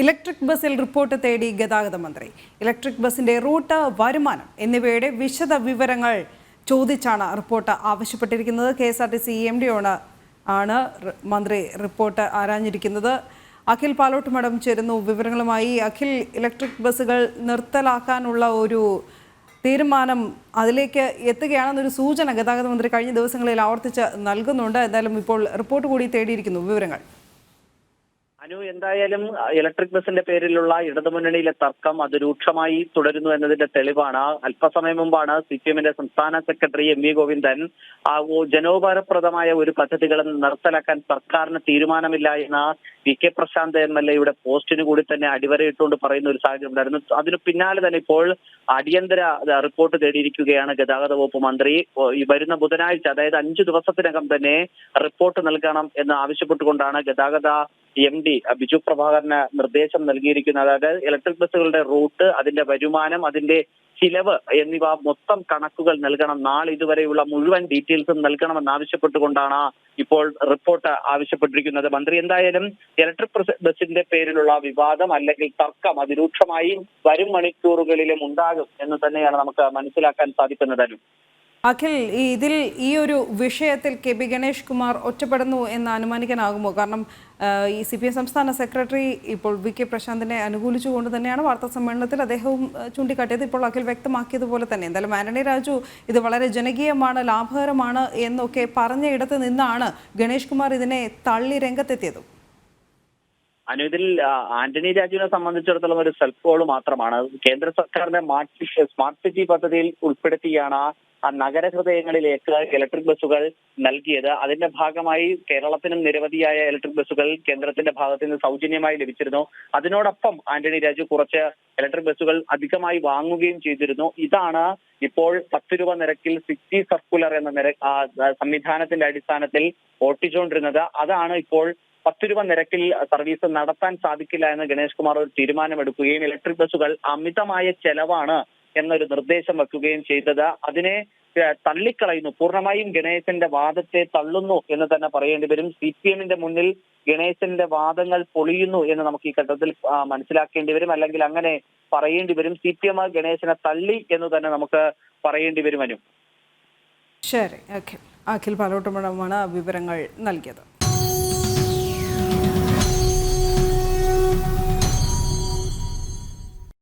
Electric ബസ്സിൽ report തേടി ഗതാഗത മന്ത്രി. ഇലക്ട്രിക് ബസിന്റെ റൂട്ട്, വരുമാനം എന്നിവയുടെ വിശദ വിവരങ്ങൾ ചോദിച്ചാണ് റിപ്പോർട്ട് ആവശ്യപ്പെട്ടിരിക്കുന്നത്. KSRTC EMD ആണ് മന്ത്രി റിപ്പോർട്ട് ആരാഞ്ഞിരിക്കുന്നത്. അഖിൽ പാലോട്ടുമഠം ചേരുന്നു വിവരങ്ങളുമായി. അഖിൽ, ഇലക്ട്രിക് ബസ്സുകൾ നിർത്തലാക്കാനുള്ള ഒരു തീരുമാനം അതിലേക്ക് എത്തുകയാണെന്നൊരു സൂചന ഗതാഗത മന്ത്രി കഴിഞ്ഞ ദിവസങ്ങളിൽ ആവർത്തിച്ച് നൽകുന്നുണ്ട്. എന്തായാലും ഇപ്പോൾ റിപ്പോർട്ട് കൂടി തേടിയിരിക്കുന്നു. വിവരങ്ങൾ എന്തായാലും ഇലക്ട്രിക് ബസിന്റെ പേരിലുള്ള ഇടതുമുന്നണിയിലെ തർക്കം അത് രൂക്ഷമായി തുടരുന്നു എന്നതിന്റെ തെളിവാണ്. അല്പസമയം മുമ്പാണ് CPM-ന്റെ സംസ്ഥാന സെക്രട്ടറി MV ഗോവിന്ദൻ ജനോപകാരപ്രദമായ ഒരു പദ്ധതികളും നിർത്തലാക്കാൻ സർക്കാരിന് തീരുമാനമില്ല എന്ന VK പ്രശാന്ത് MLA-യുടെ പോസ്റ്റിന് കൂടി തന്നെ അടിവരയിട്ടുകൊണ്ട് പറയുന്ന ഒരു സാഹചര്യം ഉണ്ടായിരുന്നു. അതിന് പിന്നാലെ തന്നെ ഇപ്പോൾ അടിയന്തര റിപ്പോർട്ട് തേടിയിരിക്കുകയാണ് ഗതാഗത വകുപ്പ് മന്ത്രി. വരുന്ന ബുധനാഴ്ച, അതായത് 5 ദിവസത്തിനകം തന്നെ റിപ്പോർട്ട് നൽകണം എന്ന് ആവശ്യപ്പെട്ടുകൊണ്ടാണ് ഗതാഗത MD ബിജു പ്രഭാകരന് നിർദ്ദേശം നൽകിയിരിക്കുന്നത്. അതായത് ഇലക്ട്രിക് ബസ്സുകളുടെ റൂട്ട്, അതിന്റെ വരുമാനം, അതിന്റെ ചിലവ് എന്നിവ മൊത്തം കണക്കുകൾ നൽകണം. നാളെ ഇതുവരെയുള്ള മുഴുവൻ ഡീറ്റെയിൽസും നൽകണമെന്ന് ആവശ്യപ്പെട്ടുകൊണ്ടാണ് ഇപ്പോൾ റിപ്പോർട്ട് ആവശ്യപ്പെട്ടിരിക്കുന്നത്. മന്ത്രി എന്തായാലും ഇലക്ട്രിക് ബസിന്റെ പേരിലുള്ള വിവാദം അല്ലെങ്കിൽ തർക്കം അതിരൂക്ഷമായി വരും മണിക്കൂറുകളിലും ഉണ്ടാകും എന്ന് തന്നെയാണ് നമുക്ക് മനസ്സിലാക്കാൻ സാധിക്കുന്നത്. അഖിൽ, ഇതിൽ ഈ ഒരു വിഷയത്തിൽ KP ഗണേഷ് കുമാർ ഒറ്റപ്പെടുന്നു എന്ന് അനുമാനിക്കാനാകുമോ? കാരണം ഈ CPM സംസ്ഥാന സെക്രട്ടറി ഇപ്പോൾ VK പ്രശാന്തിനെ അനുകൂലിച്ചുകൊണ്ട് തന്നെയാണ് വാർത്താ സമ്മേളനത്തിൽ അദ്ദേഹവും ചൂണ്ടിക്കാട്ടിയത്. ഇപ്പോൾ അഖിൽ വ്യക്തമാക്കിയതുപോലെ തന്നെ എന്തായാലും ആന്റണി രാജു ഇത് വളരെ ജനകീയമാണ്, ലാഭകരമാണ് എന്നൊക്കെ പറഞ്ഞ ഇടത്ത് നിന്നാണ് ഗണേഷ് കുമാർ ഇതിനെ തള്ളി രംഗത്തെത്തിയത്. ഇതിൽ ആന്റണി രാജുവിനെ സംബന്ധിച്ചിടത്തോളം ഒരു സെൽഫ് ഗോൾ മാത്രമാണ്. കേന്ദ്ര സർക്കാരിന്റെ സ്മാർട്ട് സിറ്റി പദ്ധതിയിൽ ഉൾപ്പെടുത്തിയാണ് നഗരഹൃദയങ്ങളിലേക്ക് ഇലക്ട്രിക് ബസ്സുകൾ നൽകിയത്. അതിന്റെ ഭാഗമായി കേരളത്തിനും നിരവധിയായ ഇലക്ട്രിക് ബസ്സുകൾ കേന്ദ്രത്തിന്റെ ഭാഗത്ത് നിന്ന് സൗജന്യമായി ലഭിച്ചിരുന്നു. അതിനോടൊപ്പം ആന്റണി രാജു കുറച്ച് ഇലക്ട്രിക് ബസ്സുകൾ അധികമായി വാങ്ങുകയും ചെയ്തിരുന്നു. ഇതാണ് ഇപ്പോൾ 10 രൂപ നിരക്കിൽ സിറ്റി സർക്കുലർ എന്ന സംവിധാനത്തിന്റെ അടിസ്ഥാനത്തിൽ ഓട്ടിച്ചുകൊണ്ടിരുന്നത്. അതാണ് ഇപ്പോൾ 10 രൂപ നിരക്കിൽ സർവീസ് നടത്താൻ സാധിക്കില്ല എന്ന് ഗണേഷ് കുമാർ ഒരു തീരുമാനമെടുക്കുകയും ഇലക്ട്രിക് ബസ്സുകൾ അമിതമായ ചെലവാണ് എന്നൊരു നിർദ്ദേശം വെക്കുകയും ചെയ്തത്. അതിനെ തള്ളിക്കളയുന്നു, പൂർണ്ണമായും ഗണേശന്റെ വാദത്തെ തള്ളുന്നു എന്ന് തന്നെ പറയേണ്ടി വരും. CPM-ന്റെ മുന്നിൽ ഗണേശന്റെ വാദങ്ങൾ പൊളിയുന്നു എന്ന് നമുക്ക് ഈ ഘട്ടത്തിൽ മനസ്സിലാക്കേണ്ടി വരും, അല്ലെങ്കിൽ അങ്ങനെ പറയേണ്ടി വരും. CPM ഗണേശനെ തള്ളി എന്ന് തന്നെ നമുക്ക് പറയേണ്ടി വരും. ശരി, അഖിൽ പാലോട്ടുമഠമാണ് വിവരങ്ങൾ നൽകിയത്.